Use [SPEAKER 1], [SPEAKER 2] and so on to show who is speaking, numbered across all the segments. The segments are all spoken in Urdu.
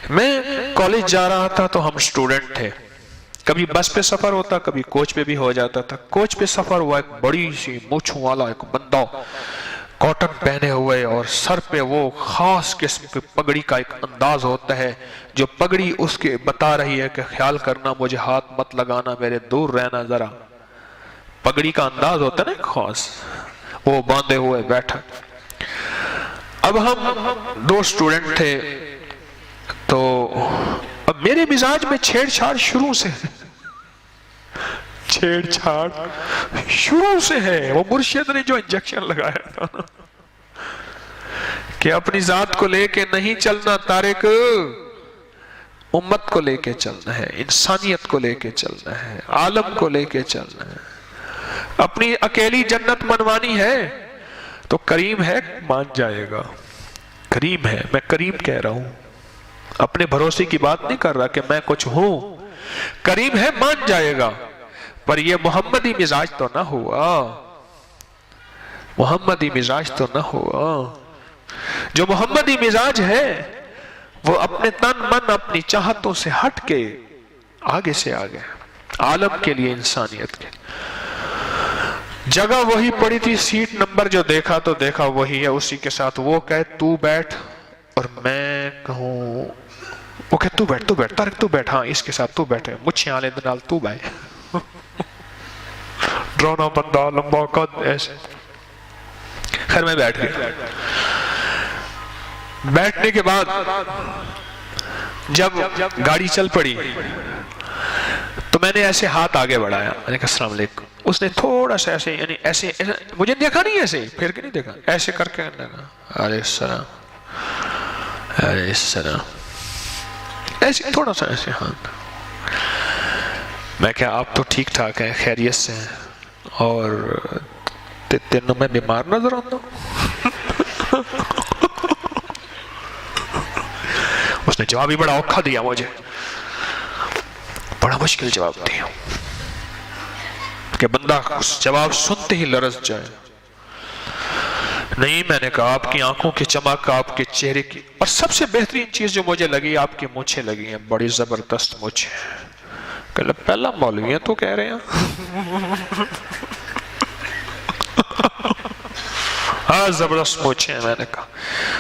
[SPEAKER 1] میں کالج جا رہا تھا تو ہم سٹوڈنٹ تھے، کبھی بس پہ سفر ہوتا، کبھی کوچ پہ بھی ہو جاتا تھا۔ کوچ پہ سفر ہوا، ایک بڑی سی مونچھوں والا ایک بندہ کاٹن پہنے ہوئے اور سر پہ وہ خاص قسم کی پگڑی کا ایک انداز ہوتا ہے، جو پگڑی اس کے بتا رہی ہے کہ خیال کرنا، مجھے ہاتھ مت لگانا، میرے دور رہنا ذرا۔ پگڑی کا انداز ہوتا ہے نا خاص، وہ باندھے ہوئے بیٹھا۔ اب ہم دو سٹوڈنٹ تھے، تو اب میرے مزاج میں چھیڑ چھاڑ شروع سے چھیڑ چھاڑ شروع سے ہے۔ وہ مرشد نے جو انجیکشن لگایا تھا کہ اپنی ذات کو لے کے نہیں چلنا طارق، امت کو لے کے چلنا ہے، انسانیت کو لے کے چلنا ہے، عالم کو لے کے چلنا ہے۔ اپنی اکیلی جنت منوانی ہے تو کریم ہے، مان جائے گا، کریم ہے، میں کریم کہہ رہا ہوں، اپنے بھروسے کی بات نہیں کر رہا کہ میں کچھ ہوں، کریم ہے، مان جائے گا۔ پر یہ محمدی مزاج تو نہ ہوا، محمدی مزاج تو نہ ہوا۔ جو محمدی مزاج ہے وہ اپنے تن من اپنی چاہتوں سے ہٹ کے آگے سے آگے، عالم کے لیے، انسانیت کے لیے۔ جگہ وہی پڑی تھی، سیٹ نمبر جو دیکھا تو دیکھا وہی ہے، اسی کے ساتھ وہ کہے تو بیٹھ اور میں کہوں، وہ کہے تو بیٹھ طارق تو بیٹھ، ہاں اس کے ساتھ تو بیٹھے، مجھے آلے دنال تو بائے، ڈرونا بندہ، لمبا قد، ایسے۔ خیر میں بیٹھ گیا۔ بیٹھنے کے بعد جب گاڑی چل پڑی تو میں نے ایسے ہاتھ آگے بڑھایا، میں نے کہا السلام علیکم۔ اس نے تھوڑا سا ایسے، یعنی ایسے مجھے دیکھا نہیں، ایسے پھر کے نہیں دیکھا، ایسے کر کے علیہ السلام، علیہ السلام، ایسے تھوڑا سا ایسے ہاتھ۔ میں کہا آپ تو ٹھیک ٹھاک ہیں، خیریت سے ہیں، اور تینوں میں بیمار نظر آتا ہوں۔ اس نے جواب ہی بڑا اوکھا دیا مجھے، بڑا مشکل جواب دیا کہ بندہ جواب سنتے ہی لرز جائے۔ نہیں، میں نے کہا آپ کی آنکھوں کی چمک، آپ کے چہرے کی، اور سب سے بہترین چیز جو مجھے لگی، آپ کی مونچھیں لگی ہیں، بڑی زبردست مونچھیں۔ کہ پہلا مولوی ہیں تو کہہ رہے ہیں، ہاں زبردست مونچھیں ہیں، میں نے کہا۔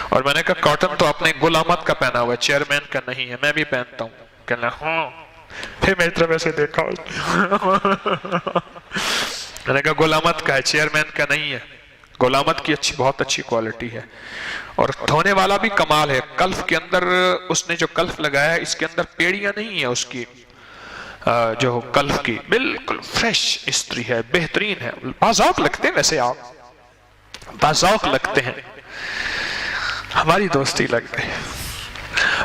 [SPEAKER 1] اور میں نے کہا کاٹن تو اپنے غلامت کا پہنا ہوا ہے، چیئرمین کا نہیں ہے، میں بھی پہنتا ہوں۔ کہنا ہاں، پھر میری طرف ایسے دیکھا، میں نے کہا غلامت کا ہے، چیئرمین کا نہیں ہے۔ غلامت کی بہت اچھی کوالٹی ہے، اور دھونے والا بھی کمال ہے۔ کلف کے اندر اس نے جو کلف لگایا ہے، اس کے اندر پیڑیاں نہیں ہیں، اس کی جو کلف کی بالکل فریش استری ہے، بہترین ہے، باذوق لگتے ہیں۔ ویسے آپ باذوق لگتے ہیں، ہماری دوستی لگتے ہیں۔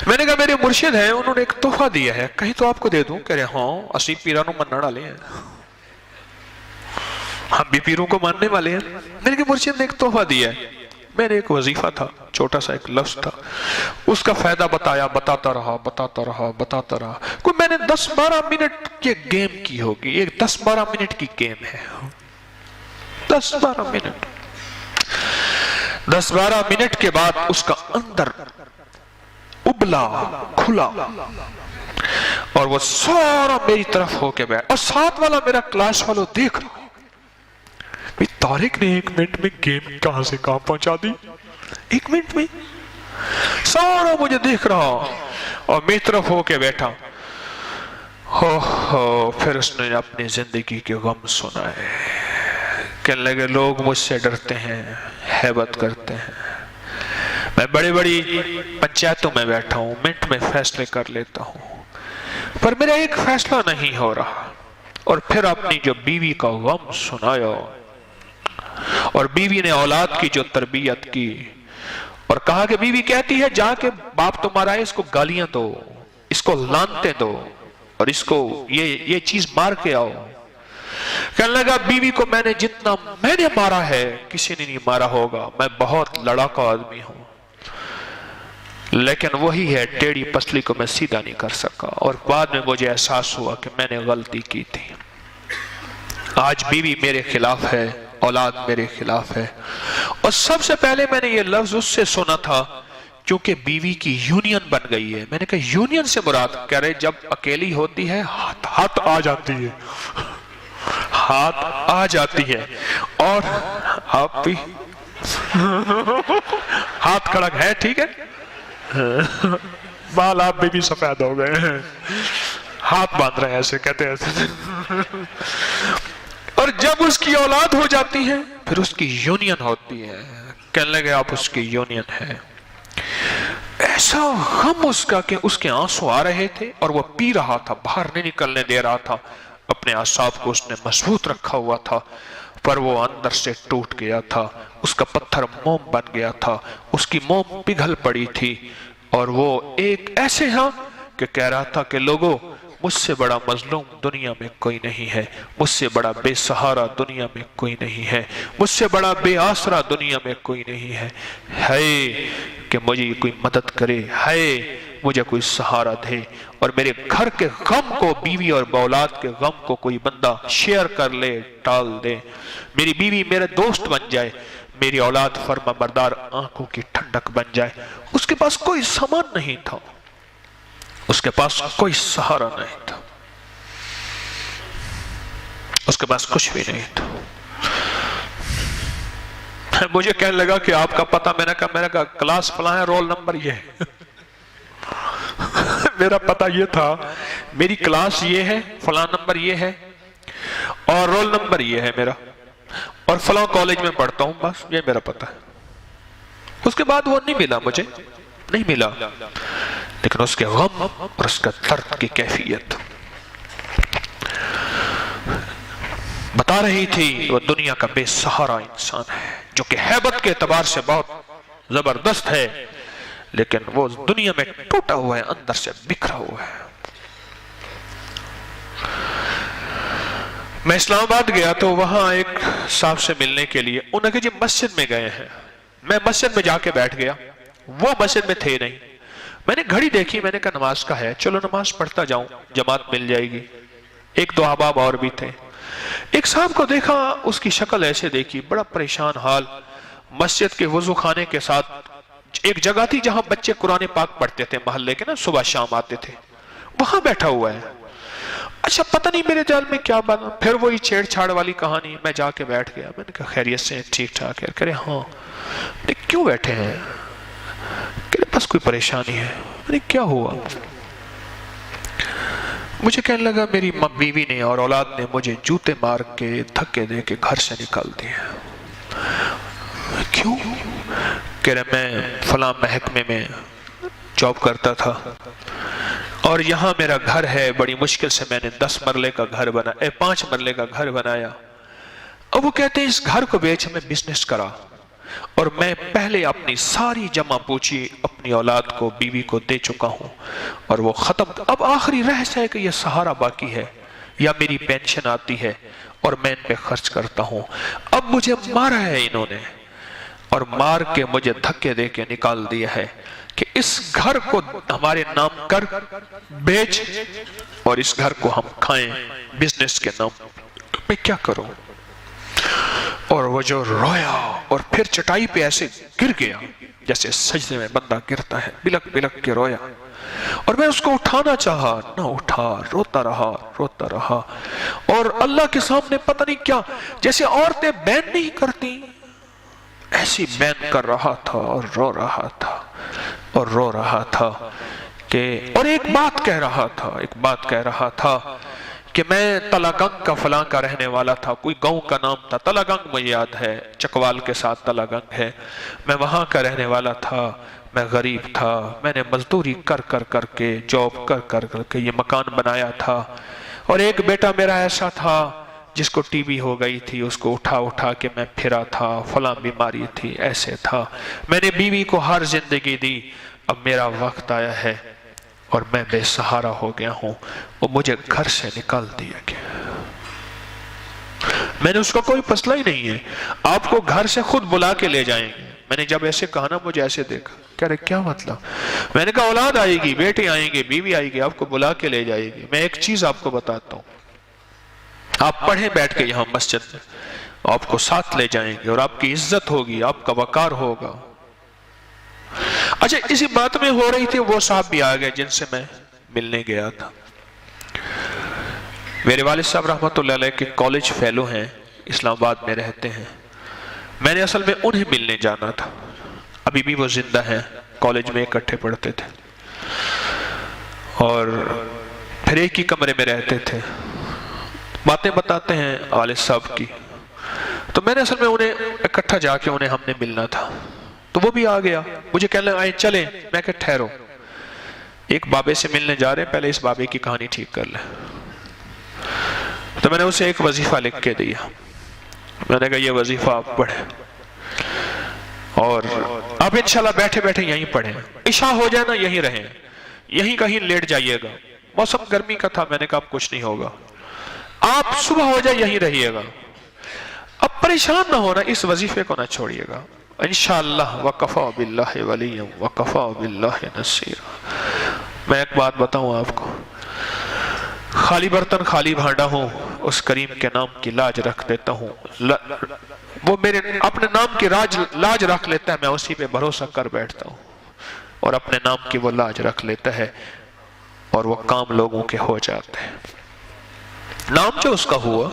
[SPEAKER 1] میں نے کہا میرے مرشد ہیں، انہوں نے ایک تحفہ دیا ہے، کہیں تو آپ کو دے دوں؟ کہہ رہے ہاں، اسی پیرانوں منع ڈالے ہیں، ہم بھی پیروں کو ماننے والے ہیں۔ میں نے کہا مرشد نے ایک تحفہ دیا ہے، میں نے ایک وظیفہ تھا، چھوٹا سا ایک لفظ تھا، اس کا فائدہ بتایا، بتاتا رہا۔ کوئی میں نے 10-12 منٹ کی گیم کی ہوگی، یہ 10-12 منٹ کی گیم ہے، 10-12 منٹ۔ 10-12 منٹ کے بعد اس کا اندر ابلا کھلا، اور وہ سارا میری طرف ہو کے بیٹھ، اور ساتھ والا میرا کلاس والو دیکھ رہا، طارق نے 1 منٹ میں گیم کہاں سے کہاں پہنچا دی، 1 منٹ میں سارا مجھے دیکھ رہا، اور میری طرف ہو کے بیٹھا۔ پھر اس نے اپنی زندگی کے غم سنائے، کہنے لگے لوگ مجھ سے ڈرتے ہیں، ہیبت کرتے ہیں، میں بڑی بڑی پنچایتوں میں بیٹھا ہوں، منٹ میں فیصلے کر لیتا ہوں، پر میرا ایک فیصلہ نہیں ہو رہا۔ اور پھر اپنی جو بیوی کا غم سنایا، اور بیوی نے اولاد کی جو تربیت کی، اور کہا کہ بیوی کہتی ہے جا کے باپ تمہارا ہے، اس کو گالیاں دو، اس کو لانتے دو، اور اس کو یہ چیز مار کے آؤ۔ کہنے لگا بیوی کو میں نے جتنا میں نے مارا ہے کسی نے نہیں مارا ہوگا، میں بہت لڑاکا آدمی ہوں، لیکن وہی ہے ٹیڑھی پسلی کو میں سیدھا نہیں کر سکا، اور بعد میں مجھے احساس ہوا کہ میں نے غلطی کی تھی۔ آج بیوی میرے خلاف ہے، اولاد میرے خلاف ہے، اور سب سے پہلے میں نے یہ لفظ اس سے سنا تھا کیونکہ بیوی کی یونین بن گئی ہے۔ میں نے کہا یونین سے مراد؟ کہہ رہے جب اکیلی ہوتی ہے ہاتھ آ جاتی ہے، ہاتھ آ جاتی ہے، اور آپ بھی ہاتھ کھڑک ہے، ٹھیک ہے، بال آپ بھی سفید ہو گئے ہیں، ہاتھ باندھ رہے ہیں ایسے، کہتے ہیں۔ اور جب اس کی اولاد ہو جاتی ہے پھر اس کی یونین ہوتی ہے، کہنے لگے آپ اس کی یونین ہے۔ ایسا غم اس کا کہ اس کے آنسو آ رہے تھے اور وہ پی رہا تھا، باہر نہیں نکلنے دے رہا تھا، اپنے اعصاب کو اس نے مضبوط رکھا ہوا تھا، پر وہ اندر سے ٹوٹ گیا تھا، اس کا پتھر موم بن گیا تھا، اس کی موم پگھل پڑی تھی، اور وہ ایک ایسے ہاں کہ کہہ رہا تھا کہ لوگوں مجھ سے بڑا مظلوم دنیا میں کوئی نہیں ہے، مجھ سے بڑا بے سہارا دنیا میں کوئی نہیں ہے، مجھ سے بڑا بے آسرا دنیا میں کوئی نہیں ہے، ہے کہ مجھے کوئی مدد کرے، ہے مجھے کوئی سہارا دے، اور میرے گھر کے غم کو، بیوی اور اولاد کے غم کو کوئی بندہ شیئر کر لے، ٹال دے، میری بیوی میرے دوست بن جائے، میری اولاد فرما بردار آنکھوں کی ٹھنڈک بن جائے۔ اس کے پاس کوئی سامان نہیں تھا، اس کے پاس کوئی سہارا نہیں تھا، اس کے پاس کچھ بھی نہیں تھا۔ مجھے کہنے لگا کہ آپ کا پتہ، میں نے کہا کلاس فلاں ہے، رول نمبر یہ ہے۔ میرا پتہ یہ تھا، میری کلاس یہ ہے، فلاں نمبر یہ ہے، اور رول نمبر یہ ہے میرا، اور فلاں کالج میں پڑھتا ہوں، بس یہ میرا پتہ ہے۔ اس کے بعد وہ نہیں ملا، مجھے نہیں ملا، لیکن اس کے غم اور اس کا درد کی کیفیت بتا رہی تھی۔ وہ دنیا کا بے سہارا انسان ہے، جو کہ ہیبت کے اعتبار سے بہت زبردست ہے، لیکن وہ دنیا میں ٹوٹا ہوا ہے، اندر سے بکھرا ہوا ہے۔ میں اسلام آباد گیا تو وہاں ایک صاحب سے ملنے کے لیے، انہوں نے کہا جی مسجد میں گئے ہیں۔ میں مسجد میں جا کے بیٹھ گیا، وہ مسجد میں تھے نہیں۔ میں نے گھڑی دیکھی، میں نے کہا نماز کا ہے، چلو نماز پڑھتا جاؤں، جماعت مل جائے گی۔ ایک دو احباب اور بھی تھے۔ ایک صاحب کو دیکھا، اس کی شکل ایسے دیکھی، بڑا پریشان حال، مسجد کے وضو خانے کے ساتھ ایک جگہ تھی جہاں بچے قرآن پاک پڑھتے تھے، محلے کے نا، صبح شام آتے تھے، وہاں بیٹھا ہوا ہے۔ اچھا پتہ نہیں میرے دل میں کیا بنا، پھر وہی چھیڑ چھاڑ والی کہانی، میں جا کے بیٹھ گیا۔ میں نے کہا خیریت سے ٹھیک ٹھاک ہے؟ کہہ رہے ہاں۔ کیوں بیٹھے ہیں؟ کہہ رہے بس کوئی پریشانی ہے۔ میں نے کیا ہوا؟ مجھے کہنے لگا میری بیوی نے اور اولاد نے مجھے جوتے مار کے، دھکے دے کے گھر سے نکال دیا۔ کیوں؟ کہہ رہے میں فلاں محکمے میں جاب کرتا تھا، اور یہاں میرا گھر ہے، بڑی مشکل سے میں نے 10 مرلے کا گھر بنایا، 5 مرلے کا گھر بنایا۔ اب وہ کہتے ہیں اس گھر کو بیچ ہمیں بزنس کرا، اور میں پہلے اپنی ساری جمع پوچھی اپنی اولاد کو، بیوی کو دے چکا ہوں، اور وہ ختم۔ اب آخری رہس ہے کہ یہ سہارا باقی ہے، یا میری پینشن آتی ہے اور میں ان پہ خرچ کرتا ہوں۔ اب مجھے مارا ہے انہوں نے، اور مار کے مجھے دھکے دے کے نکال دیا ہے کہ اس گھر کو ہمارے نام کر، بیچ، اور اس گھر کو ہم کھائیں بزنس کے نام۔ میں کیا کروں؟ اور وہ جو رویا، اور پھر چٹائی پہ ایسے گر گیا جیسے سجدے میں بندہ گرتا ہے، بلک بلک کے رویا، اور میں اس کو اٹھانا چاہا، نہ اٹھا، روتا رہا، اور اللہ کے سامنے پتہ نہیں کیا، جیسے عورتیں بین نہیں کرتی ایسی بین کر رہا تھا، اور رو رہا تھا کہ، اور ایک بات کہہ رہا تھا کہ میں تلاگنگ کا فلاں کا رہنے والا تھا، کوئی گاؤں کا نام تھا تلاگنگ، مجھے یاد ہے، چکوال کے ساتھ تلاگنگ ہے، میں وہاں کا رہنے والا تھا، میں غریب تھا، میں نے مزدوری کر کے، جاب کر کے یہ مکان بنایا تھا، اور ایک بیٹا میرا ایسا تھا جس کو ٹی بی ہو گئی تھی، اس کو اٹھا کے میں پھرا تھا، فلاں بیماری تھی، ایسے تھا، میں نے بیوی کو ہر زندگی دی، اب میرا وقت آیا ہے اور میں بے سہارا ہو گیا ہوں، وہ مجھے گھر سے نکال دیا گیا۔ میں نے اس کا کوئی مسئلہ ہی نہیں ہے، آپ کو گھر سے خود بلا کے لے جائیں گے۔ میں نے جب ایسے کہا نا، مجھے ایسے دیکھا، کہہ رہے کیا مطلب؟ میں نے کہا اولاد آئے گی، بیٹے آئیں گے، بیوی آئے گی، آپ کو بلا کے لے جائے گی۔ میں ایک چیز آپ کو بتاتا ہوں، آپ پڑھیں بیٹھ کے یہاں مسجد میں، آپ کو ساتھ لے جائیں گے، اور آپ کی عزت ہوگی، آپ کا وقار ہوگا، اچھا اسی بات میں ہو رہی تھی، وہ صاحب بھی آ گئے جن سے میں ملنے گیا تھا۔ میرے والد صاحب رحمۃ اللہ علیہ کے کالج فیلو ہیں، اسلام آباد میں رہتے ہیں۔ میں نے اصل میں انہیں ملنے جانا تھا، ابھی بھی وہ زندہ ہیں، کالج میں اکٹھے پڑھتے تھے اور پھر ایک ہی کمرے میں رہتے تھے۔ باتیں بتاتے ہیں والد صاحب کی، تو میں نے اصل میں انہیں اکٹھا جا کے انہیں ہم نے ملنا تھا، تو وہ بھی آ گیا، مجھے کہنے لگا آئے چلیں، میں کہ ٹھہرو، ایک بابے سے ملنے جا رہے ہیں، پہلے اس بابے کی کہانی ٹھیک کر لیں۔ تو میں نے اسے ایک وظیفہ لکھ کے دیا، میں نے کہا یہ وظیفہ آپ پڑھیں اور آپ انشاءاللہ بیٹھے بیٹھے یہیں پڑھیں، عشاء ہو جائے نا یہیں رہیں، یہیں کہیں لیٹ جائیے گا، موسم گرمی کا تھا، میں نے کہا اب کچھ نہیں ہوگا، آپ صبح ہو جائے یہیں رہیے گا، اب پریشان نہ ہونا، اس وظیفے کو نہ چھوڑیے گا، انشاءاللہ وَقَفَا بِاللَّهِ وَلِيًّا وَقَفَا بِاللَّهِ نَصِيرًا۔ میں ایک بات بتاؤں آپ کو، خالی برتن خالی بھانڈا ہوں، اس کریم کے نام کی لاج رکھ دیتا ہوں، وہ میرے اپنے نام کی لاج رکھ لیتا ہے، میں اسی پہ بھروسہ کر بیٹھتا ہوں، اور اپنے نام کی وہ لاج رکھ لیتا ہے اور وہ کام لوگوں کے ہو جاتے ہیں، نام جو اس کا ہوا۔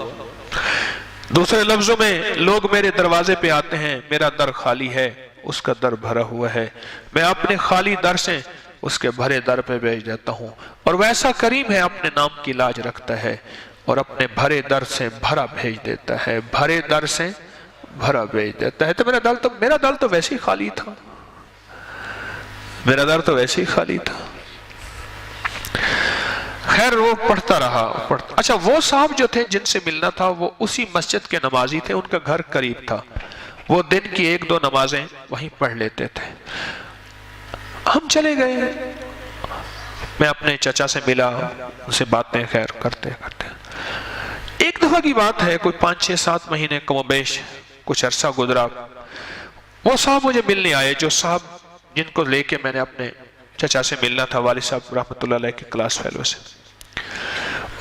[SPEAKER 1] دوسرے لفظوں میں لوگ میرے دروازے پہ آتے ہیں، میرا در خالی ہے، اس کا در بھرا ہوا ہے، میں اپنے خالی در سے اس کے بھرے در پہ بھیج دیتا ہوں، اور ویسا کریم ہے اپنے نام کی لاج رکھتا ہے اور اپنے بھرے در سے بھرا بھیج دیتا ہے، بھرے در سے بھرا بھیج دیتا ہے۔ تو میرا دل تو ویسے ہی خالی تھا، میرا در تو ویسے ہی خالی تھا۔ خیر وہ پڑھتا رہا، اچھا وہ صاحب جو تھے جن سے ملنا تھا وہ اسی مسجد کے نمازی تھے، ان کا گھر قریب تھا، وہ دن کی ایک دو نمازیں وہیں پڑھ لیتے تھے۔ ہم چلے گئے، میں اپنے چچا سے ملا، ان سے باتیں خیر کرتے کرتے، ایک دفعہ کی بات ہے، کوئی 5-6-7 مہینے کم و بیش کچھ عرصہ گزرا، وہ صاحب مجھے ملنے آئے، جو صاحب جن کو لے کے میں نے اپنے چچا سے ملنا تھا، والد صاحب رحمۃ اللہ علیہ کے کلاس فیلو سے۔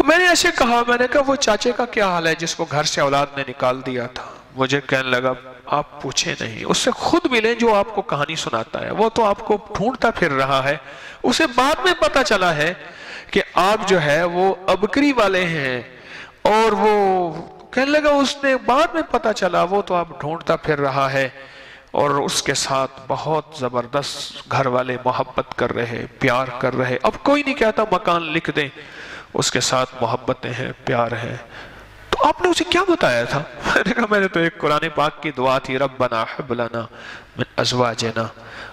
[SPEAKER 1] میں نے ایسے کہا، میں نے کہا وہ چاچے کا کیا حال ہے جس کو گھر سے اولاد نے نکال دیا تھا؟ مجھے کہنے لگا آپ پوچھیں نہیں، اس سے خود ملیں جو آپ کو کہانی سناتا ہے، وہ تو آپ کو ڈھونڈتا پھر رہا ہے، اسے بعد میں پتا چلا ہے کہ آپ جو ہے وہ ابکری والے ہیں، اور وہ کہنے لگا اس نے بعد میں پتا چلا وہ تو آپ ڈھونڈتا پھر رہا ہے، اور اس کے ساتھ بہت زبردست گھر والے محبت کر رہے، پیار کر رہے، اب کوئی نہیں کہتا مکان لکھ دیں، اس کے ساتھ محبتیں ہیں، پیار ہے۔ تو آپ نے اسے کیا بتایا تھا؟ میں نے کہا میں نے تو ایک قرآن پاک کی دعا تھی، ربنا ہب لنا من ازواجنا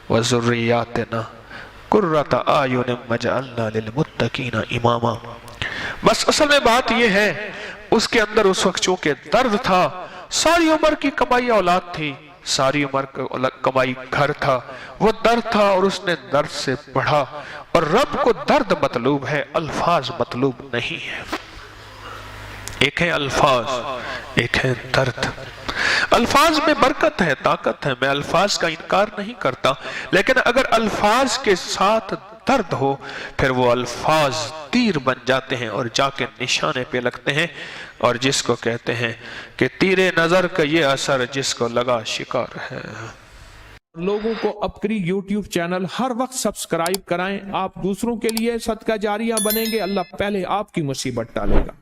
[SPEAKER 1] وذریاتنا قرۃ اعین واجعلنا للمتقین اماما۔ بس اصل میں بات یہ ہے، اس کے اندر اس وقت چونکہ درد تھا، ساری عمر کی کمائی اولاد تھی، ساری عمر کمائی گھر تھا، وہ درد تھا، اور اس نے درد سے پڑھا، اور رب کو درد مطلوب ہے، الفاظ مطلوب نہیں ہے۔ ایک ہے الفاظ، ایک ہے درد۔ الفاظ میں برکت ہے، طاقت ہے، میں الفاظ کا انکار نہیں کرتا، لیکن اگر الفاظ کے ساتھ درد ہو، پھر وہ الفاظ تیر بن جاتے ہیں اور جا کے نشانے پہ لگتے ہیں، اور جس کو کہتے ہیں کہ تیر نظر کا یہ اثر جس کو لگا شکار ہے۔
[SPEAKER 2] لوگوں کو ابکری یوٹیوب چینل ہر وقت سبسکرائب کرائیں، آپ دوسروں کے لیے صدقہ جاریہ بنیں گے، اللہ پہلے آپ کی مصیبت ٹالے گا۔